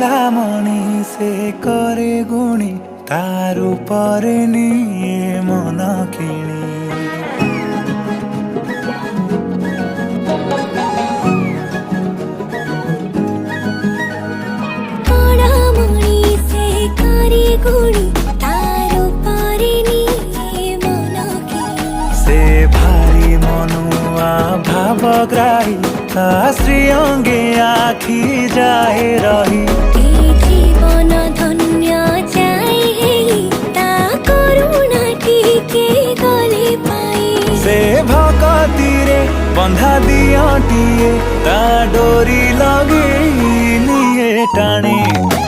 कलामणि से करे गुणी तारू परे निये मन किणी से भारी मनुआ भावग्राही श्री अंगे आखि जाए रही जीवन धन्य जाए करुणा टीके गले पाई से भक्ति रे बंधा दियटिए ता डोरी लगे लिए टाणी।